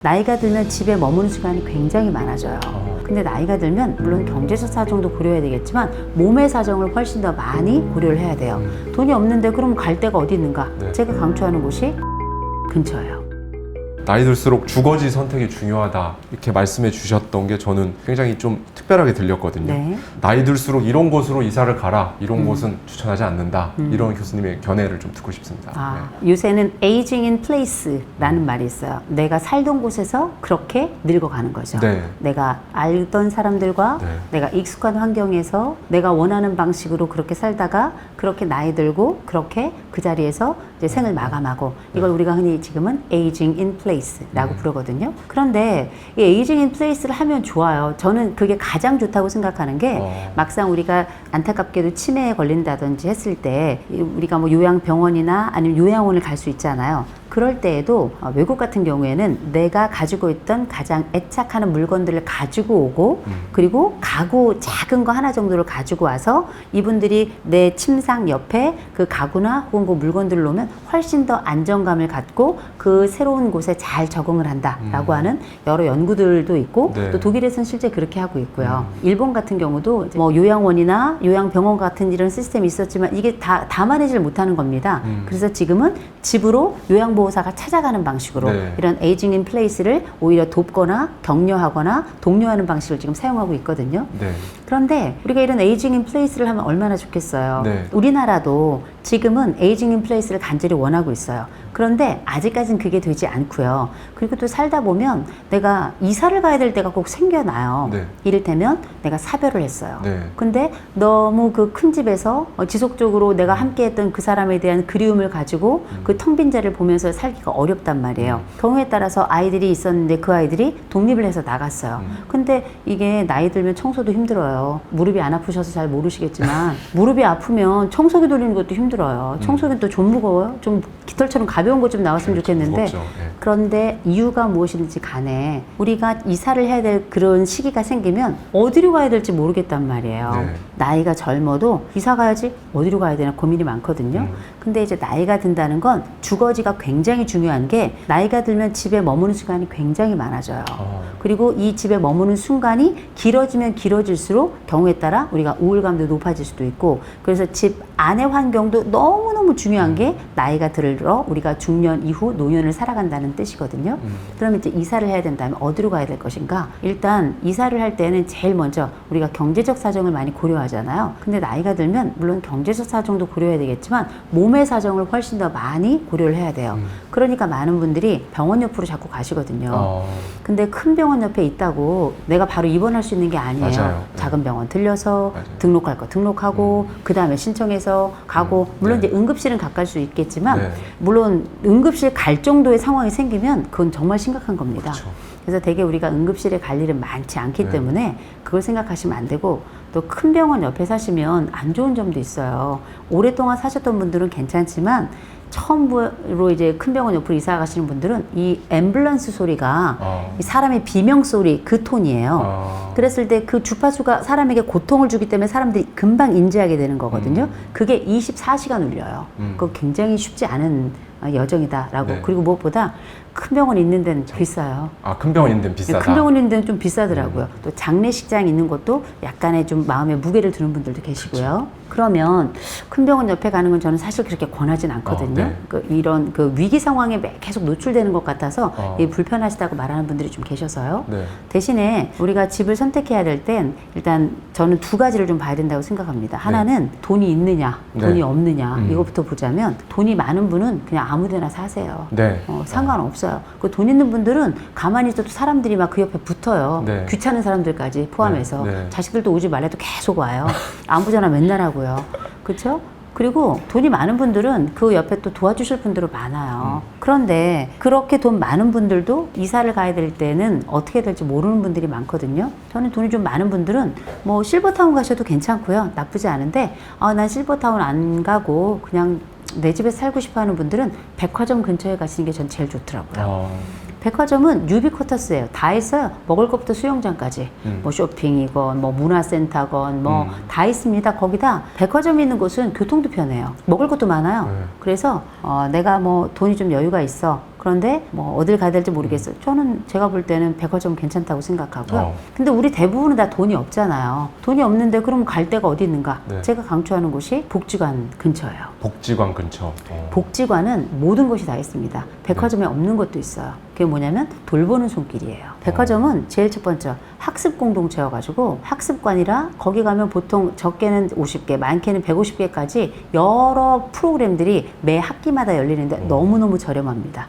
나이가 들면 집에 머무는 시간이 굉장히 많아져요. 근데 나이가 들면 물론 경제적 사정도 고려해야 되겠지만 몸의 사정을 훨씬 더 많이 고려를 해야 돼요. 돈이 없는데 그럼 갈 데가 어디 있는가? 네. 제가 강추하는 곳이 근처예요. 나이 들수록 주거지 선택이 중요하다 이렇게 말씀해 주셨던 게 저는 굉장히 좀 특별하게 들렸거든요. 네. 나이 들수록 이런 곳으로 이사를 가라, 이런 곳은 추천하지 않는다, 이런 교수님의 견해를 좀 듣고 싶습니다. 요새는 aging in place라는 말이 있어요. 내가 살던 곳에서 그렇게 늙어가는 거죠. 네. 내가 알던 사람들과 네. 내가 익숙한 환경에서 내가 원하는 방식으로 그렇게 살다가 그렇게 나이 들고 그렇게 그 자리에서 이제 생을 마감하고 이걸 우리가 흔히 지금은 aging in place라고 부르거든요. 그런데 이 aging in place를 하면 좋아요. 저는 그게 가장 좋다고 생각하는 게 막상 우리가 안타깝게도 치매에 걸린다든지 했을 때 우리가 뭐 요양병원이나 아니면 요양원을 갈 수 있잖아요. 그럴 때에도 외국 같은 경우에는 내가 가지고 있던 가장 애착하는 물건들을 가지고 오고 그리고 가구 작은 거 하나 정도를 가지고 와서 이분들이 내 침상 옆에 그 가구나 혹은 그 물건들을 놓으면 훨씬 더 안정감을 갖고 그 새로운 곳에 잘 적응을 한다라고 하는 여러 연구들도 있고 네. 또 독일에서는 실제 그렇게 하고 있고요. 일본 같은 경우도 이제 뭐 요양원이나 요양병원 같은 이런 시스템이 있었지만 이게 다 만회질 못하는 겁니다. 그래서 지금은 집으로 요양보호사가 찾아가는 방식으로 네. 이런 에이징 인 플레이스를 오히려 돕거나 격려하거나 독려하는 방식을 지금 사용하고 있거든요. 네. 그런데 우리가 이런 에이징 인 플레이스를 하면 얼마나 좋겠어요. 네. 우리나라도 지금은 에이징 인 플레이스를 간절히 원하고 있어요. 그런데 아직까지는 그게 되지 않고요. 그리고 또 살다 보면 내가 이사를 가야 될 때가 꼭 생겨나요. 네. 이를테면 내가 사별을 했어요. 네. 근데 너무 그 큰 집에서 지속적으로 내가 함께 했던 그 사람에 대한 그리움을 가지고 그 텅 빈 자리를 보면서 살기가 어렵단 말이에요. 경우에 따라서 아이들이 있었는데 그 아이들이 독립을 해서 나갔어요. 근데 이게 나이 들면 청소도 힘들어요. 무릎이 안 아프셔서 잘 모르시겠지만 무릎이 아프면 청소기 돌리는 것도 힘들어요. 청소기는 또 좀 무거워요. 좀 깃털처럼 가벼운 것 좀 나왔으면 좋겠는데 무겁죠. 네. 그런데 이유가 무엇이든지 간에 우리가 이사를 해야 될 그런 시기가 생기면 어디로 가야 될지 모르겠단 말이에요. 네. 나이가 젊어도 이사 가야지 어디로 가야 되나 고민이 많거든요. 근데 이제 나이가 든다는 건 주거지가 굉장히 중요한 게 나이가 들면 집에 머무는 시간이 굉장히 많아져요. 그리고 이 집에 머무는 순간이 길어지면 길어질수록 경우에 따라 우리가 우울감도 높아질 수도 있고 그래서 집 안의 환경도 너무너무 중요한 게 나이가 들어 우리가 중년 이후 노년을 살아간다는 뜻이거든요. 그러면 이제 이사를 해야 된다면 어디로 가야 될 것인가? 일단 이사를 할 때는 제일 먼저 우리가 경제적 사정을 많이 고려하잖아요. 근데 나이가 들면 물론 경제적 사정도 고려해야 되겠지만 몸의 사정을 훨씬 더 많이 고려를 해야 돼요. 그러니까 많은 분들이 병원 옆으로 자꾸 가시거든요. 근데 큰 병원 옆에 있다고 내가 바로 입원할 수 있는 게 아니에요. 맞아요. 작은 병원 들려서 맞아요. 등록할 거 등록하고 그 다음에 신청해서 가고 물론 네. 이제 응급실은 가까울 수 있겠지만 네. 물론 응급실 갈 정도의 상황이 생기면 그건 정말 심각한 겁니다. 그렇죠. 그래서 되게 우리가 응급실에 갈 일은 많지 않기 네. 때문에 그걸 생각하시면 안 되고 또 큰 병원 옆에 사시면 안 좋은 점도 있어요. 오랫동안 사셨던 분들은 괜찮지만 처음으로 이제 큰 병원 옆으로 이사 가시는 분들은 이 앰뷸런스 소리가 이 사람의 비명 소리 그 톤이에요. 그랬을 때 그 주파수가 사람에게 고통을 주기 때문에 사람들이 금방 인지하게 되는 거거든요. 그게 24시간 울려요. 그거 굉장히 쉽지 않은 여정이다라고. 네. 그리고 무엇보다 큰 병원 있는 데는 비싸요. 큰 병원 있는 데는 비싸다. 큰 병원 있는 데는 좀 비싸더라고요. 또 장례식장 있는 것도 약간의 좀 마음에 무게를 두는 분들도 계시고요. 그러면 큰 병원 옆에 가는 건 저는 사실 그렇게 권하진 않거든요. 네. 이런 위기 상황에 계속 노출되는 것 같아서 불편하시다고 말하는 분들이 좀 계셔서요. 네. 대신에 우리가 집을 선택해야 될 땐 일단 저는 두 가지를 좀 봐야 된다고 생각합니다. 하나는 돈이 있느냐, 돈이 네. 없느냐 이거부터 보자면 돈이 많은 분은 그냥 아무데나 사세요. 네. 상관없어요. 그 돈 있는 분들은 가만히 있어도 사람들이 막 그 옆에 붙어요. 네. 귀찮은 사람들까지 포함해서 네. 네. 자식들도 오지 말래도 계속 와요. 안부 전화 맨날 하고요. 그렇죠? 그리고 돈이 많은 분들은 그 옆에 또 도와주실 분들은 많아요. 그런데 그렇게 돈 많은 분들도 이사를 가야 될 때는 어떻게 될지 모르는 분들이 많거든요. 저는 돈이 좀 많은 분들은 뭐 실버타운 가셔도 괜찮고요. 나쁘지 않은데 난 실버타운 안 가고 그냥 내 집에 살고 싶어 하는 분들은 백화점 근처에 가시는 게 전 제일 좋더라고요. 백화점은 유비쿼터스예요. 다 있어요. 먹을 것부터 수영장까지. 뭐 쇼핑이건 뭐 문화센터건 뭐 다 있습니다. 거기다 백화점이 있는 곳은 교통도 편해요. 먹을 것도 많아요. 그래서 내가 뭐 돈이 좀 여유가 있어. 그런데 뭐 어딜 가야 될지 모르겠어요. 저는 제가 볼 때는 백화점 괜찮다고 생각하고요. 근데 우리 대부분은 다 돈이 없잖아요. 돈이 없는데 그럼 갈 데가 어디 있는가? 네. 제가 강추하는 곳이 복지관 근처예요. 복지관 근처. 복지관은 모든 것이 다 있습니다. 백화점에 없는 것도 있어요. 그게 뭐냐면 돌보는 손길이에요. 백화점은 제일 첫 번째 학습 공동체여가지고 학습관이라 거기 가면 보통 적게는 50개, 많게는 150개까지 여러 프로그램들이 매 학기마다 열리는데 너무너무 저렴합니다.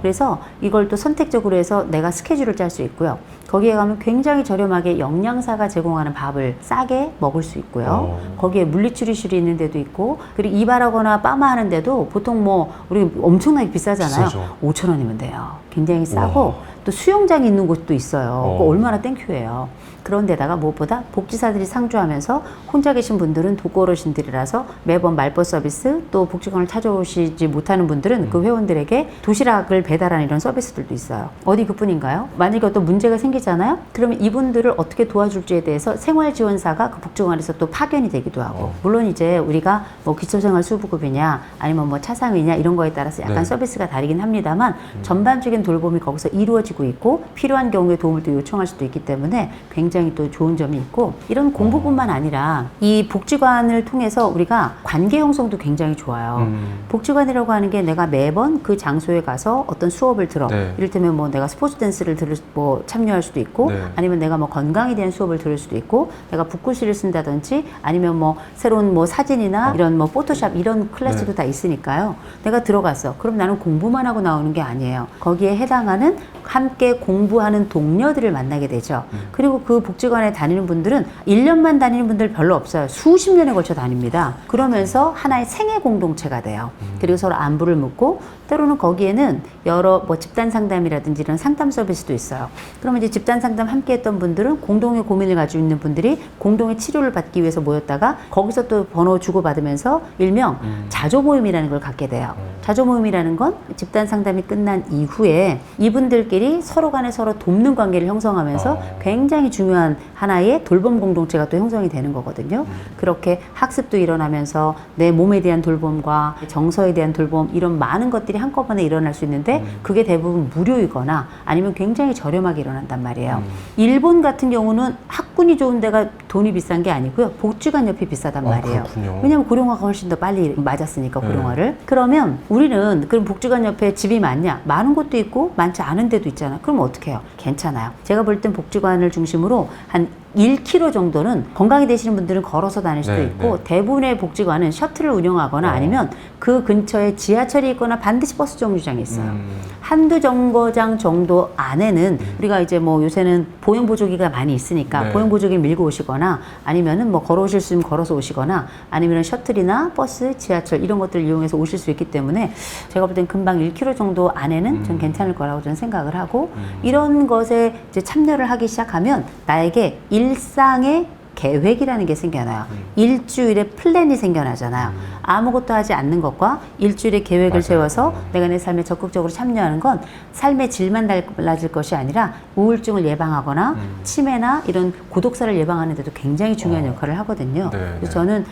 그래서 이걸 또 선택적으로 해서 내가 스케줄을 짤 수 있고요. 거기에 가면 굉장히 저렴하게 영양사가 제공하는 밥을 싸게 먹을 수 있고요. 거기에 물리치료실이 있는 데도 있고, 그리고 이발하거나 빠마 하는 데도 보통 뭐 우리 엄청나게 비싸잖아요. 비싸죠. 5,000원이면 돼요. 굉장히 싸고 또 수영장이 있는 곳도 있어요. 그거 얼마나 땡큐예요. 그런데다가 무엇보다 복지사들이 상주하면서 혼자 계신 분들은 독거어르신들이라서 매번 말벗 서비스, 또 복지관을 찾아오시지 못하는 분들은 그 회원들에게 도시락을 배달하는 이런 서비스들도 있어요. 어디 그뿐인가요? 만약에 어떤 문제가 생기잖아요? 그러면 이분들을 어떻게 도와줄지에 대해서 생활지원사가 그 복지관에서 또 파견이 되기도 하고, 물론 이제 우리가 뭐 기초생활수급이냐 아니면 뭐 차상위냐 이런 거에 따라서 약간 서비스가 다르긴 합니다만 전반적인 돌봄이 거기서 이루어지고 있고, 필요한 경우에 도움을 또 요청할 수도 있기 때문에 굉장히 또 좋은 점이 있고, 이런 공부뿐만 아니라 이 복지관을 통해서 우리가 관계 형성도 굉장히 좋아요. 복지관이라고 하는 게 내가 매번 그 장소에 가서 어떤 수업을 들어, 이를테면 뭐 내가 스포츠 댄스를 뭐 참여할 수도 있고, 아니면 내가 뭐 건강에 대한 수업을 들을 수도 있고, 내가 붓글씨를 쓴다든지 아니면 뭐 새로운 뭐 사진이나 이런 뭐 포토샵 이런 클래스도 다 있으니까요. 내가 들어갔어. 그럼 나는 공부만 하고 나오는 게 아니에요. 거기에 해당하는 함께 공부하는 동료들을 만나게 되죠. 그리고 그 복지관에 다니는 분들은 1년만 다니는 분들 별로 없어요. 수십 년에 걸쳐 다닙니다. 그러면서 하나의 생애 공동체가 돼요. 그리고 서로 안부를 묻고, 때로는 거기에는 여러 뭐 집단 상담이라든지 이런 상담 서비스도 있어요. 그러면 이제 집단 상담 함께 했던 분들은 공동의 고민을 가지고 있는 분들이 공동의 치료를 받기 위해서 모였다가 거기서 또 번호 주고받으면서 일명 자조 모임이라는 걸 갖게 돼요. 자조 모임이라는 건 집단 상담이 끝난 이후에 이분들끼리 서로 간에 서로 돕는 관계를 형성하면서 굉장히 중요한 하나의 돌봄 공동체가 또 형성이 되는 거거든요. 그렇게 학습도 일어나면서 내 몸에 대한 돌봄과 정서에 대한 돌봄, 이런 많은 것들이 한꺼번에 일어날 수 있는데 그게 대부분 무료이거나 아니면 굉장히 저렴하게 일어난단 말이에요. 일본 같은 경우는 학군이 좋은 데가 돈이 비싼 게 아니고요. 복지관 옆이 비싸단 말이에요. 그렇군요. 왜냐하면 고령화가 훨씬 더 빨리 맞았으니까, 고령화를. 그러면 우리는 그럼 복지관 옆에 집이 많냐? 많은 곳도 있고 많지 않은 데도 있잖아. 그럼 어떻게 해요? 괜찮아요. 제가 볼 땐 복지관을 중심으로 한 1km 정도는 건강이 되시는 분들은 걸어서 다닐 수도 있고, 대부분의 복지관은 셔틀을 운영하거나 아니면 그 근처에 지하철이 있거나 반드시 버스 정류장이 있어요. 한두 정거장 정도 안에는 우리가 이제 뭐 요새는 보행보조기가 많이 있으니까 보행보조기 밀고 오시거나 아니면은 뭐 걸어오실 수 있으면 걸어서 오시거나 아니면 셔틀이나 버스, 지하철 이런 것들을 이용해서 오실 수 있기 때문에 제가 볼 땐 금방 1km 정도 안에는 전 괜찮을 거라고 저는 생각을 하고, 이런 것에 이제 참여를 하기 시작하면 나에게 일상의 계획이라는 게 생겨나요. 일주일의 플랜이 생겨나잖아요. 아무것도 하지 않는 것과 일주일의 계획을 세워서 내가 내 삶에 적극적으로 참여하는 건 삶의 질만 달라질 것이 아니라 우울증을 예방하거나 치매나 이런 고독사를 예방하는 데도 굉장히 중요한 역할을 하거든요. 그래서 저는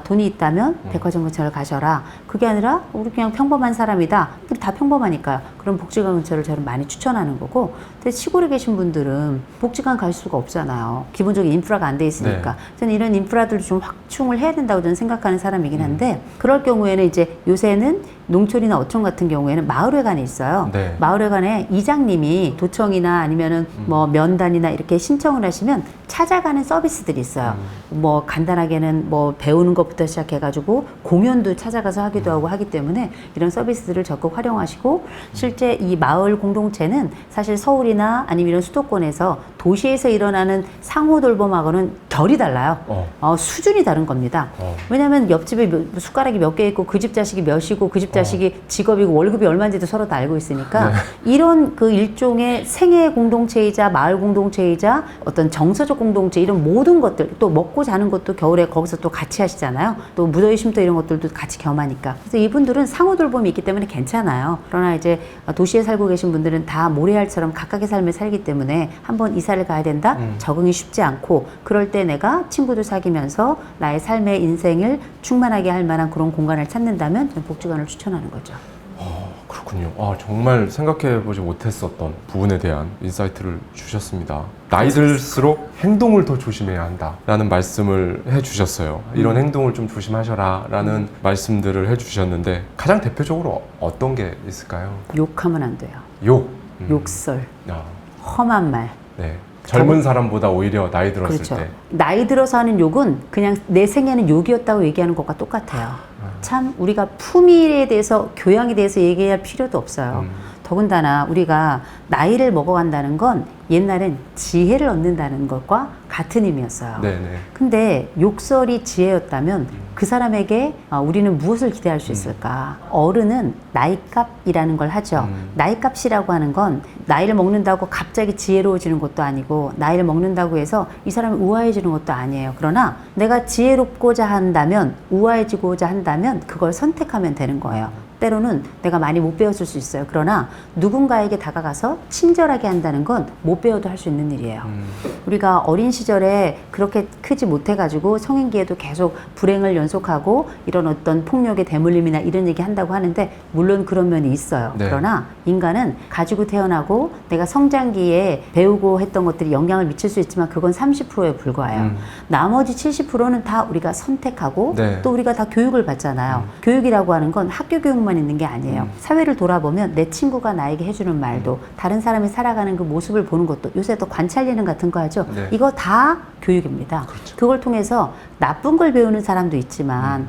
돈이 있다면 백화점 근처를 가셔라. 그게 아니라 우리 그냥 평범한 사람이다. 우리 다 평범하니까요. 그럼 복지관 근처를 저는 많이 추천하는 거고, 근데 시골에 계신 분들은 복지관 갈 수가 없잖아요. 기본적인 인프라가 안 돼 있으니까. 저는 이런 인프라들을 좀 확충을 해야 된다고 저는 생각하는 사람이긴 한데, 그럴 경우에는 이제 요새는 농촌이나 어촌 같은 경우에는 마을회관이 있어요. 마을회관에 이장님이 도청이나 아니면은 뭐 면단이나 이렇게 신청을 하시면 찾아가는 서비스들이 있어요. 뭐 간단하게는 뭐 배우는 것부터 시작해가지고 공연도 찾아가서 하기도 하고 하기 때문에 이런 서비스들을 적극 활용하시고, 실제 이 마을 공동체는 사실 서울이나 아니면 이런 수도권에서 도시에서 일어나는 상호 돌봄하고는 결이 달라요. 수준이 다른 겁니다. 왜냐하면 옆집에 숟가락이 몇 개 있고 그 집 자식이 몇이고 그 집 자식이 직업이고 월급이 얼마인지도 서로 다 알고 있으니까 이런 그 일종의 생애 공동체이자 마을 공동체이자 어떤 정서적 공동체, 이런 모든 것들, 또 먹고 자는 것도 겨울에 거기서 또 같이 하시잖아요. 또 무더위 쉼터 이런 것들도 같이 겸하니까. 그래서 이분들은 상호 돌봄이 있기 때문에 괜찮아요. 그러나 이제 도시에 살고 계신 분들은 다 모래알처럼 각각의 삶을 살기 때문에 한번 이사를 가야 된다? 적응이 쉽지 않고, 그럴 때 내가 친구들 사귀면서 나의 삶의 인생을 충만하게 할 만한 그런 공간을 찾는다면 저는 복지관을 추천하는 거죠. 그렇군요. 그렇군요. 정말 생각해보지 못했었던 부분에 대한 인사이트를 주셨습니다. 나이 들수록 행동을 더 조심해야 한다라는 말씀을 해주셨어요. 이런 행동을 좀 조심하셔라라는 말씀들을 해주셨는데 가장 대표적으로 어떤 게 있을까요? 욕하면 안 돼요. 욕. 욕설, 아, 험한 말. 네. 젊은 사람보다 오히려 나이 들었을 그렇죠. 때. 나이 들어서 하는 욕은 그냥 내 생애는 욕이었다고 얘기하는 것과 똑같아요. 참 우리가 품위에 대해서, 교양에 대해서 얘기할 필요도 없어요. 더군다나 우리가 나이를 먹어간다는 건 옛날엔 지혜를 얻는다는 것과 같은 의미였어요. 네네. 근데 욕설이 지혜였다면 그 사람에게 우리는 무엇을 기대할 수 있을까? 어른은 나이값이라는 걸 하죠. 나이값이라고 하는 건 나이를 먹는다고 갑자기 지혜로워지는 것도 아니고, 나이를 먹는다고 해서 이 사람이 우아해지는 것도 아니에요. 그러나 내가 지혜롭고자 한다면, 우아해지고자 한다면 그걸 선택하면 되는 거예요. 때로는 내가 많이 못 배웠을 수 있어요. 그러나 누군가에게 다가가서 친절하게 한다는 건 못 배워도 할 수 있는 일이에요. 우리가 어린 시절에 그렇게 크지 못해가지고 성인기에도 계속 불행을 연속하고 이런 어떤 폭력의 대물림이나 이런 얘기 한다고 하는데, 물론 그런 면이 있어요. 네. 그러나 인간은 가지고 태어나고 내가 성장기에 배우고 했던 것들이 영향을 미칠 수 있지만 그건 30%에 불과해요. 나머지 70%는 다 우리가 선택하고 네. 또 우리가 다 교육을 받잖아요. 교육이라고 하는 건 학교 교육만 있는 게 아니에요. 사회를 돌아보면 내 친구가 나에게 해주는 말도, 다른 사람이 살아가는 그 모습을 보는 것도, 요새 또 관찰 예능 같은 거 하죠. 네. 이거 다 교육입니다. 그렇죠. 그걸 통해서 나쁜 걸 배우는 사람도 있지만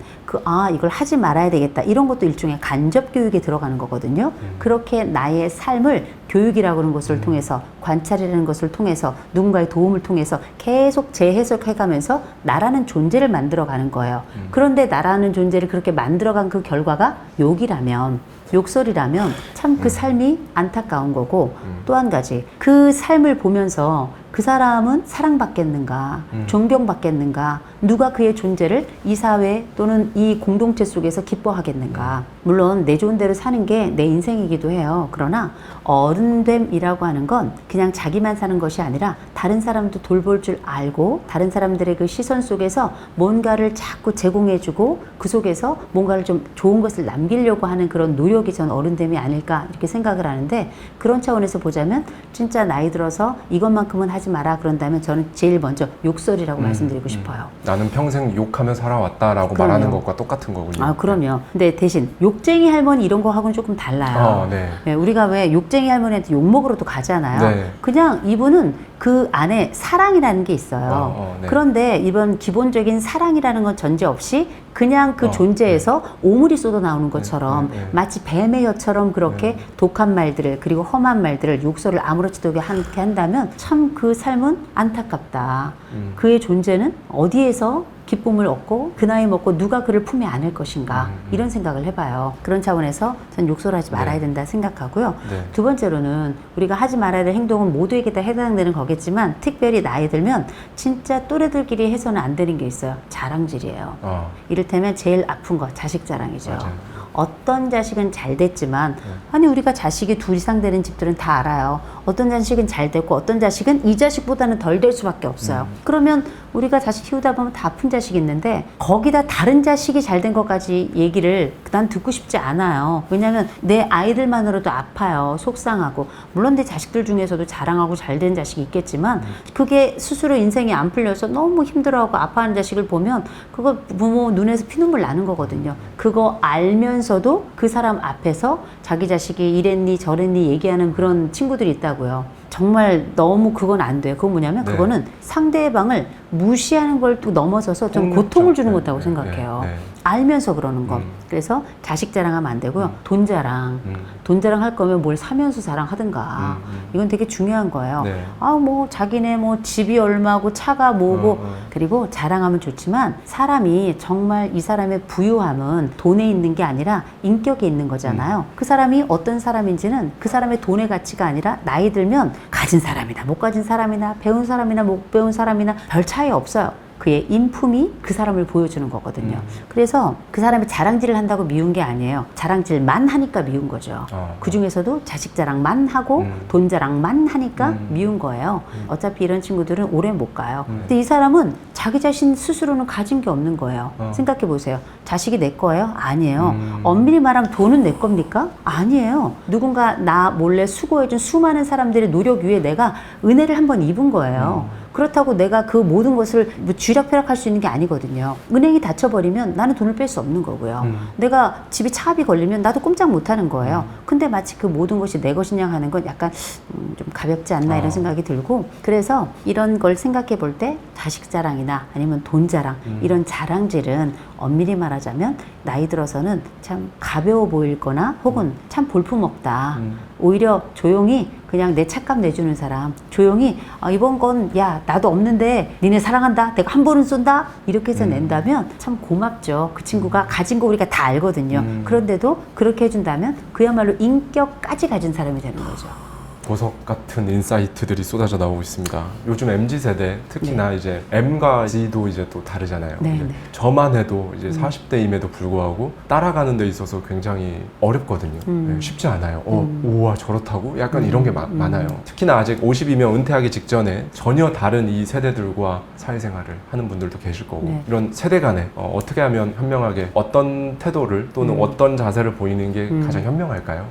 이걸 하지 말아야 되겠다, 이런 것도 일종의 간접 교육에 들어가는 거거든요. 그렇게 나의 삶을 교육이라고 하는 것을 통해서, 관찰이라는 것을 통해서, 누군가의 도움을 통해서 계속 재해석해가면서 나라는 존재를 만들어가는 거예요. 그런데 나라는 존재를 그렇게 만들어간 그 결과가 욕이라면, 욕설이라면 참 그 삶이 안타까운 거고, 또 한 가지, 그 삶을 보면서 그 사람은 사랑받겠는가, 존경받겠는가, 누가 그의 존재를 이 사회 또는 이 공동체 속에서 기뻐하겠는가. 물론 내 좋은 대로 사는 게 내 인생이기도 해요. 그러나 어른됨이라고 하는 건 그냥 자기만 사는 것이 아니라 다른 사람도 돌볼 줄 알고, 다른 사람들의 그 시선 속에서 뭔가를 자꾸 제공해주고 그 속에서 뭔가를 좀 좋은 것을 남기려고 하는 그런 노력이 전 어른됨이 아닐까, 이렇게 생각을 하는데, 그런 차원에서 보자면 진짜 나이 들어서 이것만큼은 하지 마라 그런다면 저는 제일 먼저 욕설이라고 말씀드리고 싶어요. 나는 평생 욕하며 살아왔다라고 그럼요. 말하는 것과 똑같은 거군요. 그럼요. 근데 대신 욕쟁이 할머니 이런 거하고는 조금 달라요. 네. 네, 우리가 왜 욕쟁이 할머니한테 욕먹으러 또 가잖아요. 네. 그냥 이분은 그 안에 사랑이라는 게 있어요. 네. 그런데 이번 기본적인 사랑이라는 건 전제 없이 그냥 그 존재에서 오물이 쏟아 나오는 것처럼 마치 뱀의 혀처럼 그렇게 독한 말들을, 그리고 험한 말들을, 욕설을 아무렇지도 않게 한다면 참 그 삶은 안타깝다. 그의 존재는 어디에서 기쁨을 얻고 그 나이 먹고 누가 그를 품에 안을 것인가, 이런 생각을 해봐요. 그런 차원에서 전 욕설하지 말아야 된다 생각하고요. 네. 두 번째로는 우리가 하지 말아야 될 행동은 모두에게 다 해당되는 거겠지만, 특별히 나이 들면 진짜 또래들끼리 해서는 안 되는 게 있어요. 자랑질이에요. 이를테면 제일 아픈 거 자식 자랑이죠. 맞아요. 어떤 자식은 잘 됐지만, 아니 우리가 자식이 둘 이상 되는 집들은 다 알아요. 어떤 자식은 잘 됐고 어떤 자식은 이 자식보다는 덜 될 수밖에 없어요. 그러면 우리가 자식 키우다 보면 다 아픈 자식이 있는데 거기다 다른 자식이 잘 된 것까지 얘기를 난 듣고 싶지 않아요. 왜냐하면 내 아이들만으로도 아파요. 속상하고. 물론 내 자식들 중에서도 자랑하고 잘 된 자식이 있겠지만 그게 스스로 인생이 안 풀려서 너무 힘들어하고 아파하는 자식을 보면 그거 부모 눈에서 피눈물 나는 거거든요. 그거 알면서도 그 사람 앞에서 자기 자식이 이랬니 저랬니 얘기하는 그런 친구들이 있다고요. 정말 너무 그건 안 돼요. 그건 뭐냐면 그거는 상대방을 무시하는 걸 또 넘어서서 좀 고통을 주는 것다고 생각해요. 알면서 그러는 것. 그래서 자식 자랑하면 안 되고요. 돈 자랑. 돈 자랑할 거면 뭘 사면서 자랑하든가. 이건 되게 중요한 거예요. 뭐 자기네 뭐 집이 얼마고 차가 뭐고. 그리고 자랑하면 좋지만 사람이 정말 이 사람의 부유함은 돈에 있는 게 아니라 인격에 있는 거잖아요. 그 사람이 어떤 사람인지는 그 사람의 돈의 가치가 아니라 나이 들면 가진 사람이나 못 가진 사람이나 배운 사람이나 못 배운 사람이나 별 차이 없어요. 그의 인품이 그 사람을 보여주는 거거든요. 그래서 그 사람이 자랑질을 한다고 미운 게 아니에요. 자랑질만 하니까 미운 거죠. 그 중에서도 자식 자랑만 하고 돈 자랑만 하니까 미운 거예요. 어차피 이런 친구들은 오래 못 가요. 근데 이 사람은 자기 자신 스스로는 가진 게 없는 거예요. 생각해 보세요. 자식이 내 거예요? 아니에요. 엄밀히 말하면 돈은 내 겁니까? 아니에요. 누군가 나 몰래 수고해준 수많은 사람들의 노력 위에 내가 은혜를 한번 입은 거예요. 그렇다고 내가 그 모든 것을 뭐 쥐락펴락할 수 있는 게 아니거든요. 은행이 닫혀버리면 나는 돈을 뺄 수 없는 거고요. 내가 집에 차압이 걸리면 나도 꼼짝 못하는 거예요. 근데 마치 그 모든 것이 내 것이냐 하는 건 약간 좀 가볍지 않나 이런 생각이 들고, 그래서 이런 걸 생각해 볼 때 자식 자랑이나 아니면 돈 자랑, 이런 자랑질은 엄밀히 말하자면 나이 들어서는 참 가벼워 보일 거나 혹은 참 볼품없다. 오히려 조용히 그냥 내 착값 내주는 사람, 조용히 이번 건 야 나도 없는데 니네 사랑한다, 내가 한 번은 쏜다, 이렇게 해서 낸다면 참 고맙죠. 그 친구가 가진 거 우리가 다 알거든요. 그런데도 그렇게 해준다면 그야말로 인격까지 가진 사람이 되는 거죠. 보석 같은 인사이트들이 쏟아져 나오고 있습니다. 요즘 MZ세대 특히나 이제 M과 Z도 이제 또 다르잖아요. 네. 저만 해도 이제 40대임에도 불구하고 따라가는 데 있어서 굉장히 어렵거든요. 네, 쉽지 않아요. 우와 저렇다고? 약간 이런 게 많아요. 특히나 아직 50이면 은퇴하기 직전에 전혀 다른 이 세대들과 사회생활을 하는 분들도 계실 거고, 네. 이런 세대 간에 어떻게 하면 현명하게 어떤 태도를 또는 어떤 자세를 보이는 게 가장 현명할까요?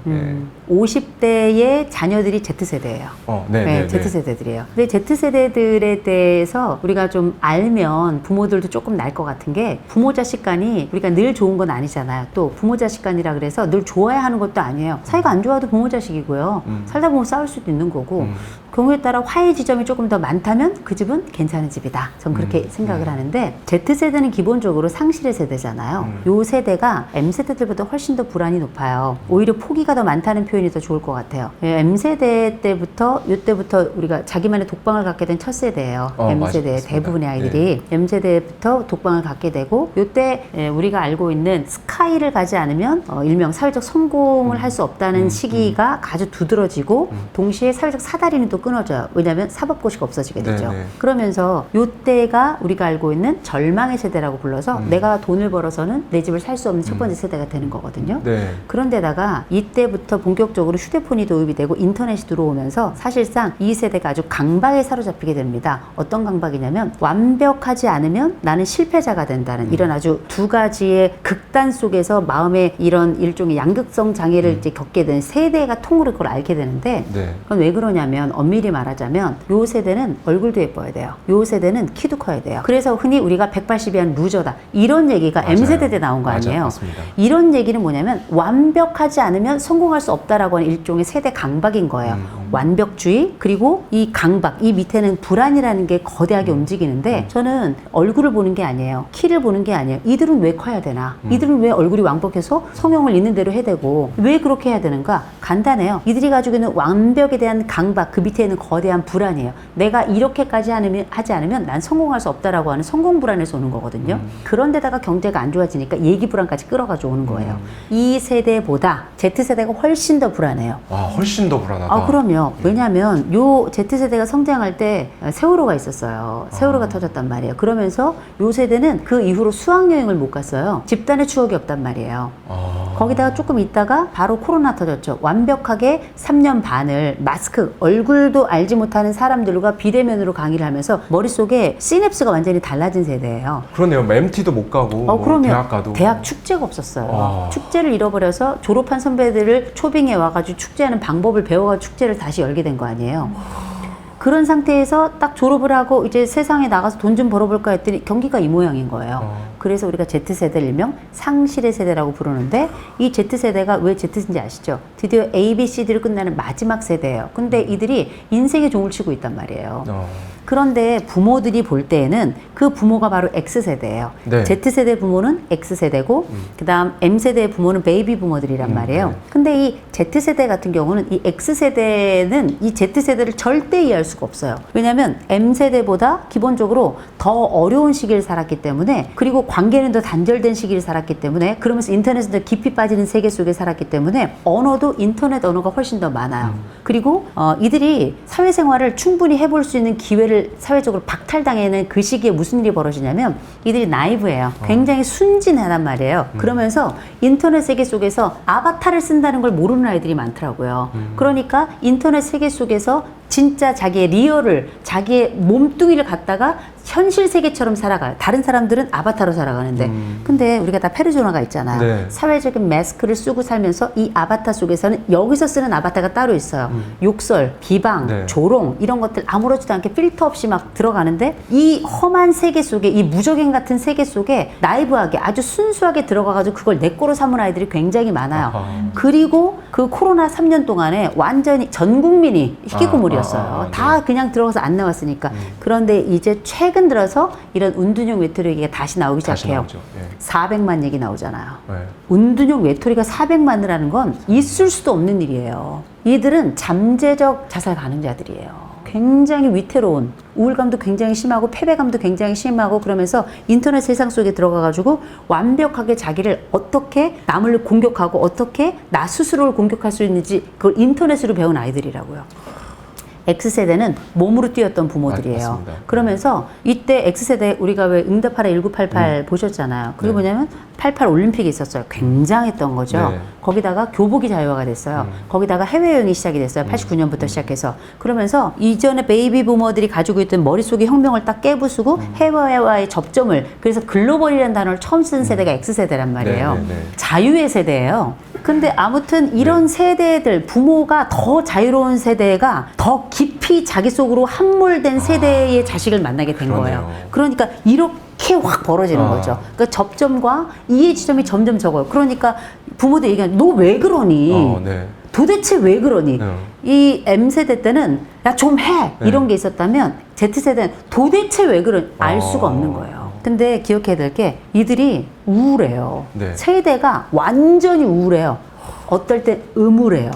50대의 자녀들이 Z세대예요. 네, Z세대들이에요. 근데 Z세대들에 대해서 우리가 좀 알면 부모들도 조금 날 것 같은 게, 부모 자식 간이 우리가 늘 좋은 건 아니잖아요. 또 부모 자식 간이라 그래서 늘 좋아야 하는 것도 아니에요. 사이가 안 좋아도 부모 자식이고요. 살다 보면 싸울 수도 있는 거고, 경우에 따라 화해 지점이 조금 더 많다면 그 집은 괜찮은 집이다. 전 그렇게 생각을 하는데, Z세대는 기본적으로 상실의 세대잖아요. 요 세대가 M세대들보다 훨씬 더 불안이 높아요. 오히려 포기가 더 많다는 표현이 더 좋을 것 같아요. M세대 때부터 이때부터 우리가 자기만의 독방을 갖게 된 첫 세대예요. M세대의 대부분의 아이들이 M세대부터 독방을 갖게 되고, 이때 우리가 알고 있는 스카이를 가지 않으면 일명 사회적 성공을 할 수 없다는 시기가 아주 두드러지고, 동시에 사회적 사다리는 또 끊어져요. 왜냐하면 사법고시가 없어지게 되죠. 그러면서 이때가 우리가 알고 있는 절망의 세대라고 불러서 내가 돈을 벌어서는 내 집을 살 수 없는 첫 번째 세대가 되는 거거든요. 그런데다가 이때부터 본격적으로 휴대폰이 도입이 되고 인터넷이 들어오면서 사실상 이 세대가 아주 강박에 사로잡히게 됩니다. 어떤 강박이냐면, 완벽하지 않으면 나는 실패자가 된다는 이런 아주 두 가지의 극단 속에서 마음의 이런 일종의 양극성 장애를 이제 겪게 되는, 세대가 통으로 그걸 앓게 되는데, 그건 왜 그러냐면 엄밀히 말하자면 요 세대는 얼굴도 예뻐야 돼요. 요 세대는 키도 커야 돼요. 그래서 흔히 우리가 180이한 루저다, 이런 얘기가 M세대 때 나온 거 아니에요. 이런 얘기는 뭐냐면 완벽하지 않으면 성공할 수 없다라고 하는 일종의 세대 강박인 거예요. 완벽주의, 그리고 이 강박, 이 밑에는 불안이라는 게 거대하게 움직이는데, 저는 얼굴을 보는 게 아니에요. 키를 보는 게 아니에요. 이들은 왜 커야 되나? 이들은 왜 얼굴이 왕복해서 성형을 있는 대로 해야 되고, 왜 그렇게 해야 되는가? 간단해요. 이들이 가지고 있는 완벽에 대한 강박, 그 밑에 있는 거대한 불안이에요. 내가 이렇게까지 하지 않으면 난 성공할 수 없다라고 하는 성공 불안에서 오는 거거든요. 그런데다가 경제가 안 좋아지니까 예기 불안까지 끌어가지고 오는 거예요. 이 세대보다 Z세대가 훨씬 더 불안해요. 훨씬 더 불안하다. 그럼요. 왜냐하면 요 Z세대가 성장할 때 세월호가 있었어요. 세월호가 터졌단 말이에요. 그러면서 요 세대는 그 이후로 수학여행을 못 갔어요. 집단의 추억이 없단 말이에요. 거기다가 조금 있다가 바로 코로나 터졌죠. 완벽하게 3년 반을 마스크, 얼굴도 알지 못하는 사람들과 비대면으로 강의를 하면서 머릿속에 시냅스가 완전히 달라진 세대예요. 그러네요. MT도 못 가고 그러면 대학 가도 대학 축제가 없었어요. 축제를 잃어버려서 졸업한 선배들을 초빙해 와가지고 축제하는 방법을 배워가지고 축제를 다시 열게 된 거 아니에요. 그런 상태에서 딱 졸업을 하고 이제 세상에 나가서 돈 좀 벌어볼까 했더니 경기가 이 모양인 거예요. 그래서 우리가 Z세대를 일명 상실의 세대라고 부르는데, 이 Z세대가 왜 Z인지 아시죠? 드디어 A, B, C, D를 끝나는 마지막 세대예요. 근데 이들이 인생의 종을 치고 있단 말이에요. 그런데 부모들이 볼 때에는 그 부모가 바로 X세대예요. Z세대 부모는 X세대고, 그 다음 M세대의 부모는 베이비 부모들이란 말이에요. 근데 이 Z세대 같은 경우는 이 X세대는 이 Z세대를 절대 이해할 수가 없어요. 왜냐하면 M세대보다 기본적으로 더 어려운 시기를 살았기 때문에, 그리고 관계는 더 단절된 시기를 살았기 때문에, 그러면서 인터넷에 더 깊이 빠지는 세계 속에 살았기 때문에 언어도 인터넷 언어가 훨씬 더 많아요. 그리고 이들이 사회생활을 충분히 해볼 수 있는 기회를 자유를 사회적으로 박탈당하는 그 시기에 무슨 일이 벌어지냐면 이들이 나이브해요. 굉장히 순진하단 말이에요. 그러면서 인터넷 세계 속에서 아바타를 쓴다는 걸 모르는 아이들이 많더라고요. 그러니까 인터넷 세계 속에서 진짜 자기의 리얼을, 자기의 몸뚱이를 갖다가 현실 세계처럼 살아가요. 다른 사람들은 아바타로 살아가는데. 근데 우리가 다 페르소나가 있잖아요. 네. 사회적인 마스크를 쓰고 살면서 이 아바타 속에서는 여기서 쓰는 아바타가 따로 있어요. 욕설, 비방, 네. 조롱 이런 것들 아무렇지도 않게 필터 없이 막 들어가는데 이 험한 세계 속에, 이 무적행 같은 세계 속에 나이브하게 아주 순수하게 들어가가지고 그걸 내 거로 삼은 아이들이 굉장히 많아요. 아하. 그리고 그 코로나 3년 동안에 완전히 전 국민이 희귀고물이었어요. 다 네. 그냥 들어가서 안 나왔으니까. 그런데 이제 최근 들어서 이런 운둔형 외톨이가 다시 나오기 다시 시작해요. 나오죠. 예. 400만 얘기 나오잖아요. 네. 운둔형 외톨이가 400만이라는 건 있을 수도 없는 일이에요. 이들은 잠재적 자살 가능자들이에요. 굉장히 위태로운, 우울감도 굉장히 심하고 패배감도 굉장히 심하고 그러면서 인터넷 세상 속에 들어가가지고 완벽하게 자기를 어떻게 남을 공격하고 어떻게 나 스스로를 공격할 수 있는지 그걸 인터넷으로 배운 아이들이라고요. X세대는 몸으로 뛰었던 부모들이에요. 맞습니다. 그러면서 이때 X세대 우리가 왜 응답하라 1988 보셨잖아요. 그게 네. 뭐냐면 88 올림픽이 있었어요. 굉장했던 거죠. 네. 거기다가 교복이 자유화가 됐어요. 거기다가 해외여행이 시작이 됐어요. 89년부터 시작해서. 그러면서 이전에 베이비 부모들이 가지고 있던 머릿속의 혁명을 딱 깨부수고 해외와의 접점을, 그래서 글로벌이라는 단어를 처음 쓴 세대가 X세대란 말이에요. 네, 네, 네. 자유의 세대예요. 근데 아무튼 이런 세대들, 부모가 더 자유로운 세대가 더 깊이 자기 속으로 함몰된 세대의 자식을 만나게 된 그러네요. 거예요. 그러니까 이렇게 확 벌어지는 거죠. 그러니까 접점과 이해 지점이 점점 적어요. 그러니까 부모들 얘기하는 너 왜 그러니? 네. 도대체 왜 그러니? 네. 이 M세대 때는 야 좀 해! 네. 이런 게 있었다면 Z세대는 도대체 왜 그러니? 알 수가 없는 거예요. 근데 기억해야 될 게 이들이 우울해요. 네. 세대가 완전히 우울해요. 어떨 땐 음울해요.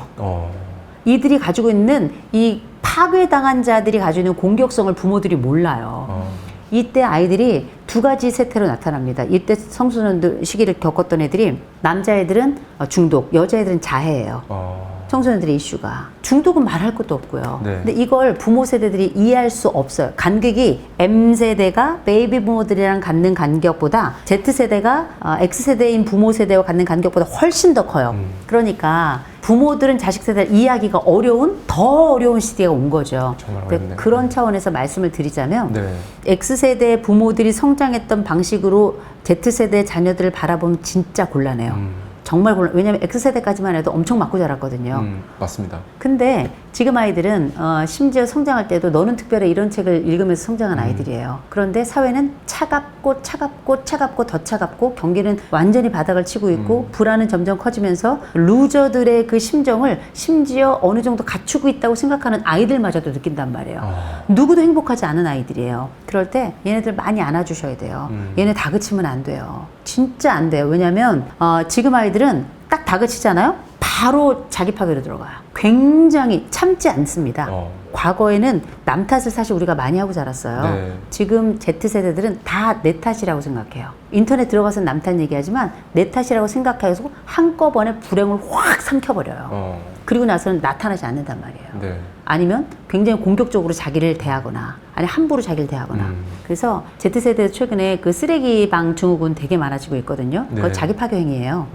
이들이 가지고 있는 이 파괴당한 자들이 가지고 있는 공격성을 부모들이 몰라요. 이때 아이들이 두 가지 세태로 나타납니다. 이때 청소년들 시기를 겪었던 애들이 남자애들은 중독, 여자애들은 자해예요. 청소년들의 이슈가. 중독은 말할 것도 없고요. 네. 근데 이걸 부모 세대들이 이해할 수 없어요. 간격이 M세대가 베이비 부모들이랑 갖는 간격보다 Z세대가 X세대인 부모 세대와 갖는 간격보다 훨씬 더 커요. 그러니까 부모들은 자식 세대를 이해하기가 어려운, 더 어려운 시대가 온 거죠. 정말 근데 어렵네요. 그런 차원에서 말씀을 드리자면 네. X세대 부모들이 성장했던 방식으로 Z세대 자녀들을 바라보면 진짜 곤란해요. 정말 곤란. 왜냐면 X세대까지만 해도 엄청 맞고 자랐거든요. 맞습니다. 근데 지금 아이들은 심지어 성장할 때도 너는 특별해 이런 책을 읽으면서 성장한 아이들이에요. 그런데 사회는 차갑고 차갑고 차갑고 더 차갑고 경기는 완전히 바닥을 치고 있고 불안은 점점 커지면서 루저들의 그 심정을 심지어 어느 정도 갖추고 있다고 생각하는 아이들마저도 느낀단 말이에요. 누구도 행복하지 않은 아이들이에요. 그럴 때 얘네들 많이 안아주셔야 돼요. 얘네 다그치면 안 돼요. 진짜 안 돼요. 왜냐면 지금 아이들은 딱 다그치잖아요. 바로 자기 파괴로 들어가요. 굉장히 참지 않습니다. 과거에는 남 탓을 사실 우리가 많이 하고 자랐어요. 네. 지금 Z세대들은 다 내 탓이라고 생각해요. 인터넷 들어가서 남 탓 얘기하지만 내 탓이라고 생각해서 한꺼번에 불행을 확 삼켜버려요. 그리고 나서는 나타나지 않는단 말이에요. 네. 아니면 굉장히 공격적으로 자기를 대하거나 아니 함부로 자기를 대하거나. 그래서 Z세대 최근에 그 쓰레기방 증후군 되게 많아지고 있거든요. 네. 그거 자기 파괴 행위예요.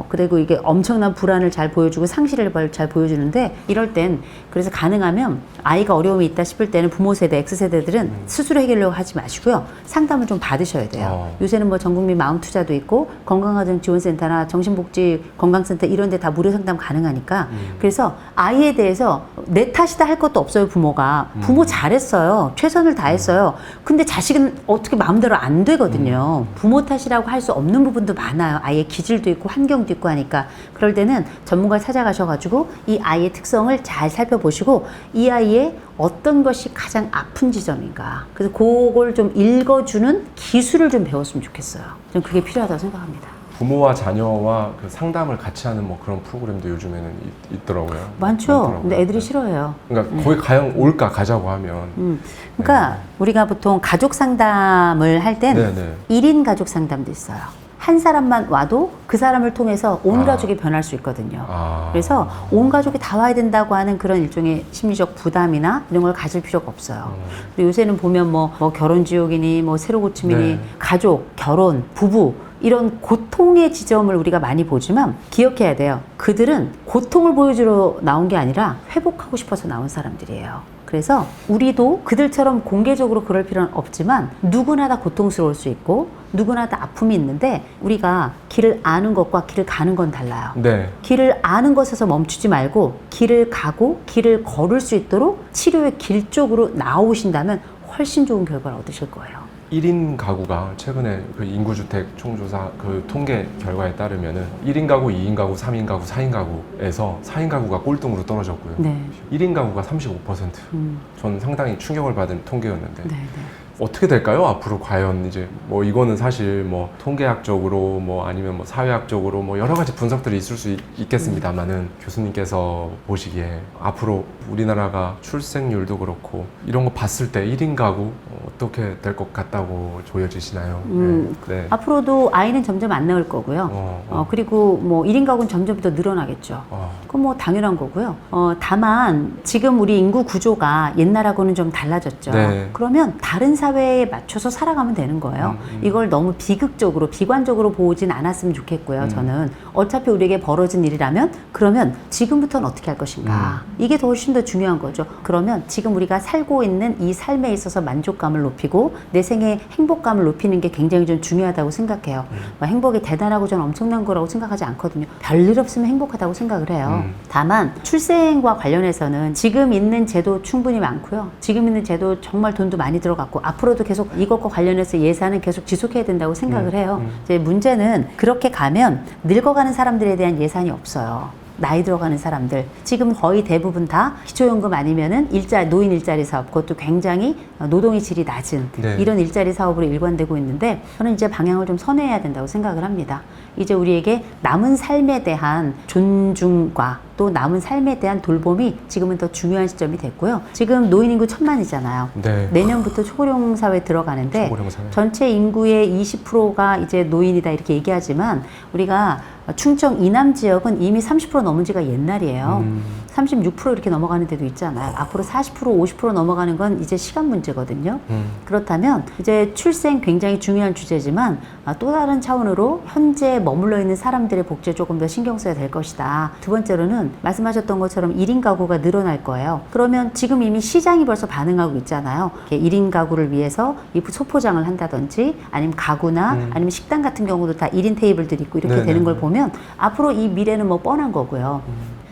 그리고 이게 엄청난 불안을 잘 보여주고 상실을 잘 보여주는데 이럴 땐 그래서 가능하면 아이가 어려움이 있다 싶을 때는 부모 세대, X세대들은 스스로 해결하려고 하지 마시고요. 상담을 좀 받으셔야 돼요. 요새는 뭐 전국민 마음 투자도 있고 건강가정지원센터나 정신복지 건강센터 이런 데 다 무료 상담 가능하니까 그래서 아이에 대해서 내 탓이다 할 것도 없어요. 부모가. 부모 잘했어요. 최선을 다했어요. 근데 자식은 어떻게 마음대로 안 되거든요. 부모 탓이라고 할 수 없는 부분도 많아요. 아이의 기질도 있고 환경도 있고 하니까. 그럴 때는 전문가 찾아가셔가지고 이 아이의 특성을 잘 살펴보시고 이 아이의 어떤 것이 가장 아픈 지점인가. 그래서 그걸 좀 읽어주는 기술을 좀 배웠으면 좋겠어요. 저는 그게 필요하다고 생각합니다. 부모와 자녀와 그 상담을 같이 하는 뭐 그런 프로그램도 요즘에는 있더라고요. 많죠. 많더라고요. 근데 애들이 네. 싫어해요. 그러니까 거기 과연 올까 가자고 하면. 그러니까 우리가 보통 가족 상담을 할 땐 네네. 1인 가족 상담도 있어요. 한 사람만 와도 그 사람을 통해서 온 아. 가족이 변할 수 있거든요. 아. 그래서 온 가족이 다 와야 된다고 하는 그런 일종의 심리적 부담이나 이런 걸 가질 필요가 없어요. 그리고 요새는 보면 뭐 결혼 지옥이니 뭐 새로 고침이니 네. 가족, 결혼, 부부 이런 고통의 지점을 우리가 많이 보지만 기억해야 돼요. 그들은 고통을 보여주러 나온 게 아니라 회복하고 싶어서 나온 사람들이에요. 그래서 우리도 그들처럼 공개적으로 그럴 필요는 없지만 누구나 다 고통스러울 수 있고 누구나 다 아픔이 있는데 우리가 길을 아는 것과 길을 가는 건 달라요. 네. 길을 아는 것에서 멈추지 말고 길을 가고 길을 걸을 수 있도록 치료의 길 쪽으로 나오신다면 훨씬 좋은 결과를 얻으실 거예요. 1인 가구가 최근에 그 인구주택 총조사 그 통계 결과에 따르면은 1인 가구, 2인 가구, 3인 가구, 4인 가구에서 4인 가구가 꼴등으로 떨어졌고요. 네. 1인 가구가 35%. 음. 전 상당히 충격을 받은 통계였는데 네, 네. 어떻게 될까요? 앞으로 과연 이제 뭐 이거는 사실 뭐 통계학적으로 뭐 아니면 뭐 사회학적으로 뭐 여러 가지 분석들이 있을 수 있겠습니다만은 교수님께서 보시기에 앞으로 우리나라가 출생률도 그렇고 이런 거 봤을 때 1인 가구 어떻게 될 것 같다고 보여지시나요? 네. 앞으로도 아이는 점점 안 나올 거고요. 그리고 뭐 1인 가구는 점점 더 늘어나겠죠. 그건 뭐 당연한 거고요. 다만 지금 우리 인구 구조가 옛날하고는 좀 달라졌죠. 네. 그러면 다른 사회에 맞춰서 살아가면 되는 거예요. 이걸 너무 비극적으로 비관적으로 보진 않았으면 좋겠고요. 저는 어차피 우리에게 벌어진 일이라면 그러면 지금부터는 어떻게 할 것인가. 이게 더 훨씬 더 중요한 거죠. 그러면 지금 우리가 살고 있는 이 삶에 있어서 만족감을 높이고 내 생의 행복감을 높이는 게 굉장히 좀 중요하다고 생각해요. 뭐 행복이 대단하고 저는 엄청난 거라고 생각하지 않거든요. 별일 없으면 행복하다고 생각을 해요. 다만 출생과 관련해서는 지금 있는 제도 충분히 많고요. 지금 있는 제도 정말 돈도 많이 들어갔고 앞으로도 계속 이것과 관련해서 예산은 계속 지속해야 된다고 생각을 해요. 이제 문제는 그렇게 가면 늙어가는 사람들에 대한 예산이 없어요. 나이 들어가는 사람들 지금 거의 대부분 다 기초연금 아니면은 노인 일자리 사업, 그것도 굉장히 노동의 질이 낮은 네. 이런 일자리 사업으로 일관되고 있는데 저는 이제 방향을 좀 선회해야 된다고 생각을 합니다. 이제 우리에게 남은 삶에 대한 존중과 또 남은 삶에 대한 돌봄이 지금은 더 중요한 시점이 됐고요. 지금 노인 인구 1000만이잖아요. 네. 내년부터 초고령 사회 들어가는데 초고령 사회. 전체 인구의 20%가 이제 노인이다 이렇게 얘기하지만 우리가 충청 이남 지역은 이미 30% 넘은 지가 옛날이에요. 36% 이렇게 넘어가는 데도 있잖아요. 앞으로 40%, 50% 넘어가는 건 이제 시간 문제거든요. 그렇다면 이제 출생 굉장히 중요한 주제지만 또 다른 차원으로 현재 머물러 있는 사람들의 복지에 조금 더 신경 써야 될 것이다. 두 번째로는 말씀하셨던 것처럼 1인 가구가 늘어날 거예요. 그러면 지금 이미 시장이 벌써 반응하고 있잖아요. 1인 가구를 위해서 이 소포장을 한다든지 아니면 가구나 아니면 식당 같은 경우도 다 1인 테이블들이 있고 이렇게 네네. 되는 걸 보면 앞으로 이 미래는 뭐 뻔한 거고요.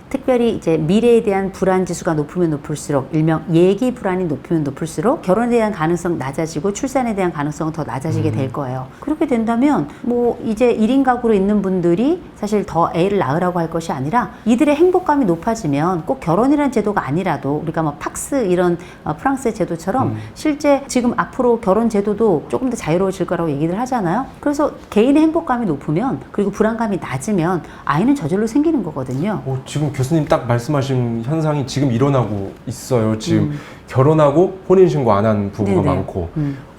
특별히 이제 미래에 대한 불안 지수가 높으면 높을수록 일명 예기 불안이 높으면 높을수록 결혼에 대한 가능성 낮아지고 출산에 대한 가능성은 더 낮아지게 될 거예요. 그렇게 된다면 뭐 이제 1인 가구로 있는 분들이 사실 더 애를 낳으라고 할 것이 아니라 이들의 행복감이 높아지면 꼭 결혼이라는 제도가 아니라도 우리가 뭐 팍스 이런 프랑스의 제도처럼 실제 지금 앞으로 결혼 제도도 조금 더 자유로워질 거라고 얘기를 하잖아요. 그래서 개인의 행복감이 높으면 그리고 불안감이 낮으면 아이는 저절로 생기는 거거든요. 지금 교수님 딱 말씀하신 현상이 지금 일어나고 있어요. 지금 결혼하고 혼인신고 안 한 부부가 네네. 많고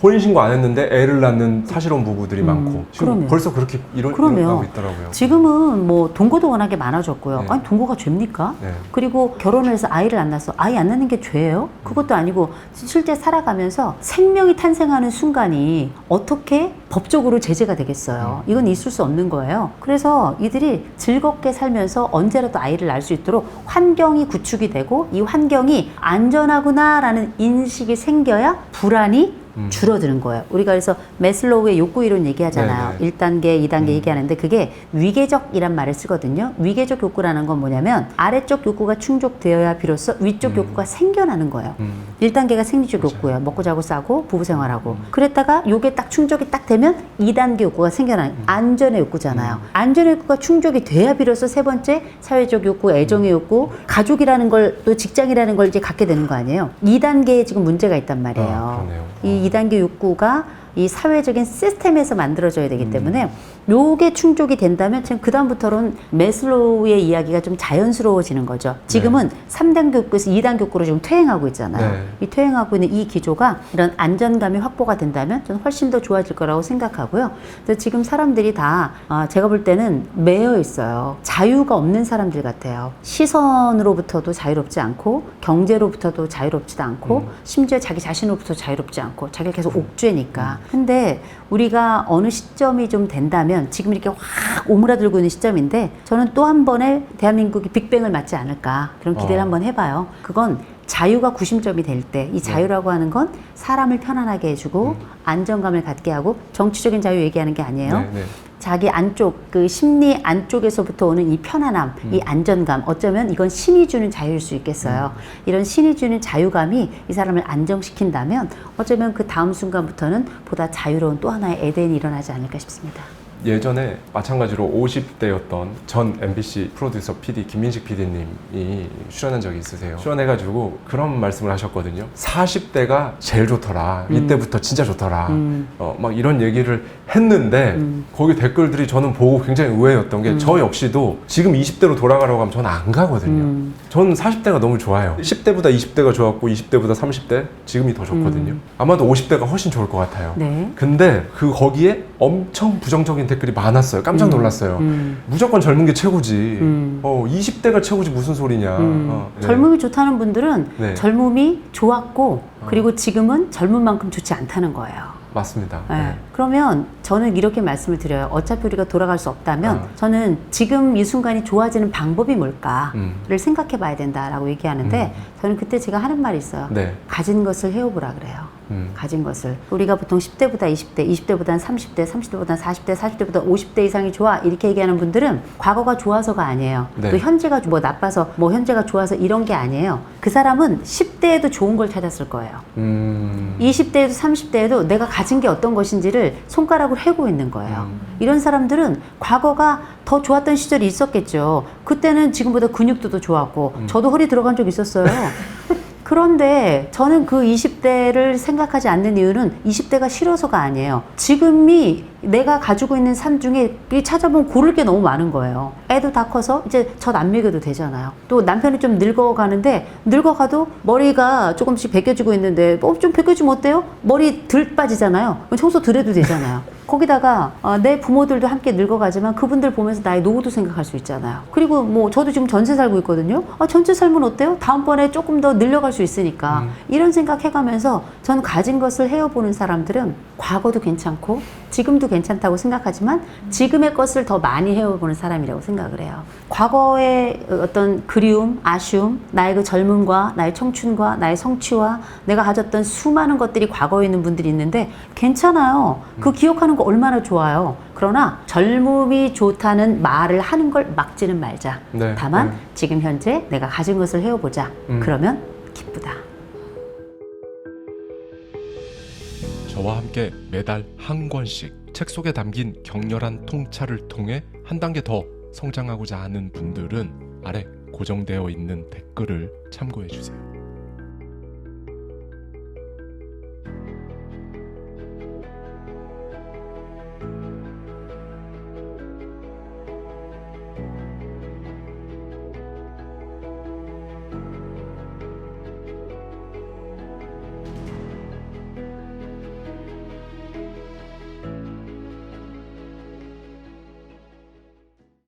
혼인신고 안 했는데 애를 낳는 사실혼 부부들이 많고 지금 그러면. 벌써 그렇게 일어나고 있더라고요. 지금은 뭐 동거도 워낙에 많아졌고요. 네. 아니 동거가 죄입니까? 네. 그리고 결혼을 해서 아이를 안 낳아서 아이 안 낳는 게 죄예요? 그것도 아니고 실제 살아가면서 생명이 탄생하는 순간이 어떻게 법적으로 제재가 되겠어요? 이건 있을 수 없는 거예요. 그래서 이들이 즐겁게 살면서 언제라도 아이를 낳을 수 있도록 환경이 구축이 되고 이 환경이 안전하구나라는 인식이 생겨야 불안이 줄어드는 거예요. 우리가 그래서 매슬로우의 욕구 이론 얘기하잖아요. 네네. 1단계, 2단계 얘기하는데 그게 위계적이란 말을 쓰거든요. 위계적 욕구라는 건 뭐냐면 아래쪽 욕구가 충족되어야 비로소 위쪽 욕구가 생겨나는 거예요. 1단계가 생리적 욕구예요. 먹고 자고 싸고 부부 생활하고. 그랬다가 요게 딱 충족이 딱 되면 2단계 욕구가 생겨나는 안전의 욕구잖아요. 안전의 욕구가 충족이 돼야 비로소 세 번째 사회적 욕구, 애정의 욕구, 가족이라는 걸 또 직장이라는 걸 이제 갖게 되는 거 아니에요. 2단계에 지금 문제가 있단 말이에요. 그러네요. 이 2단계 욕구가 이 사회적인 시스템에서 만들어져야 되기 때문에 요게 충족이 된다면 지금 그다음부터는 매슬로우의 이야기가 좀 자연스러워지는 거죠. 지금은 3단 교구에서 2단 교구로 지금 퇴행하고 있잖아요. 네. 이 퇴행하고 있는 이 기조가 이런 안전감이 확보가 된다면 저는 훨씬 더 좋아질 거라고 생각하고요. 그래서 지금 사람들이 다 제가 볼 때는 매여 있어요. 자유가 없는 사람들 같아요. 시선으로부터도 자유롭지 않고 경제로부터도 자유롭지도 않고 심지어 자기 자신으로부터 자유롭지 않고 자기가 계속 옥죄니까. 근데 우리가 어느 시점이 좀 된다면 지금 이렇게 확 오므라들고 있는 시점인데 저는 또 한 번의 대한민국이 빅뱅을 맞지 않을까 그런 기대를 한번 해봐요. 그건 자유가 구심점이 될 때 이 자유라고 하는 건 사람을 편안하게 해주고 안정감을 갖게 하고 정치적인 자유 얘기하는 게 아니에요. 네. 자기 안쪽 그 심리 안쪽에서부터 오는 이 편안함, 이 안전감 어쩌면 이건 신이 주는 자유일 수 있겠어요. 이런 신이 주는 자유감이 이 사람을 안정시킨다면 어쩌면 그 다음 순간부터는 보다 자유로운 또 하나의 에덴이 일어나지 않을까 싶습니다. 예전에 마찬가지로 50대였던 전 MBC 프로듀서 PD 김민식 PD님이 출연한 적이 있으세요. 출연해가지고 그런 말씀을 하셨거든요. 40대가 제일 좋더라. 이때부터 진짜 좋더라. 막 이런 얘기를 했는데 거기 댓글들이 저는 보고 굉장히 의외였던 게 저 역시도 지금 20대로 돌아가라고 하면 저는 안 가거든요. 저는 40대가 너무 좋아요. 10대보다 20대가 좋았고 20대보다 30대 지금이 더 좋거든요. 아마도 50대가 훨씬 좋을 것 같아요. 네. 근데 거기에 엄청 부정적인 댓글이 많았어요. 깜짝 놀랐어요. 무조건 젊은 게 최고지. 20대가 최고지 무슨 소리냐. 네. 젊음이 좋다는 분들은 네. 젊음이 좋았고 그리고 지금은 젊은 만큼 좋지 않다는 거예요. 맞습니다. 네. 네. 그러면 저는 이렇게 말씀을 드려요. 어차피 우리가 돌아갈 수 없다면 저는 지금 이 순간이 좋아지는 방법이 뭘까를 생각해 봐야 된다라고 얘기하는데 저는 그때 제가 하는 말이 있어요. 네. 가진 것을 해오보라 그래요. 가진 것을. 우리가 보통 10대보다 20대, 20대보다는 30대, 30대보다는 40대, 40대보다 50대 이상이 좋아 이렇게 얘기하는 분들은 과거가 좋아서가 아니에요. 네. 또 현재가 뭐 나빠서 뭐 현재가 좋아서 이런 게 아니에요. 그 사람은 10대에도 좋은 걸 찾았을 거예요. 20대에도 30대에도 내가 가진 게 어떤 것인지를 손가락으로 해고 있는 거예요. 이런 사람들은 과거가 더 좋았던 시절이 있었겠죠. 그때는 지금보다 근육도 더 좋았고 저도 허리 들어간 적 있었어요. 그런데 저는 그 20대를 생각하지 않는 이유는 20대가 싫어서가 아니에요. 지금이 내가 가지고 있는 삶 중에 찾아보면 고를 게 너무 많은 거예요. 애도 다 커서 이제 젖 안 먹여도 되잖아요. 또 남편이 좀 늙어가는데 늙어가도 머리가 조금씩 벗겨지고 있는데 좀 벗겨지면 어때요? 머리 덜 빠지잖아요. 청소 덜 해도 되잖아요. 거기다가 내 부모들도 함께 늙어가지만 그분들 보면서 나의 노후도 생각할 수 있잖아요. 그리고 뭐 저도 지금 전세 살고 있거든요. 전세 살면 어때요? 다음번에 조금 더 늘려갈 수 있으니까 이런 생각 해가면서 저는 가진 것을 헤어보는 사람들은 과거도 괜찮고 지금도 괜찮다고 생각하지만 지금의 것을 더 많이 헤어보는 사람이라고 생각을 해요. 과거의 어떤 그리움, 아쉬움, 나의 그 젊음과 나의 청춘과 나의 성취와 내가 가졌던 수많은 것들이 과거에 있는 분들이 있는데 괜찮아요. 그 기억하는 거 얼마나 좋아요. 그러나 젊음이 좋다는 말을 하는 걸 막지는 말자. 네. 다만 지금 현재 내가 가진 것을 헤어보자. 그러면 기쁘다. 저와 함께 매달 한 권씩 책 속에 담긴 격렬한 통찰을 통해 한 단계 더 성장하고자 하는 분들은 아래 고정되어 있는 댓글을 참고해 주세요.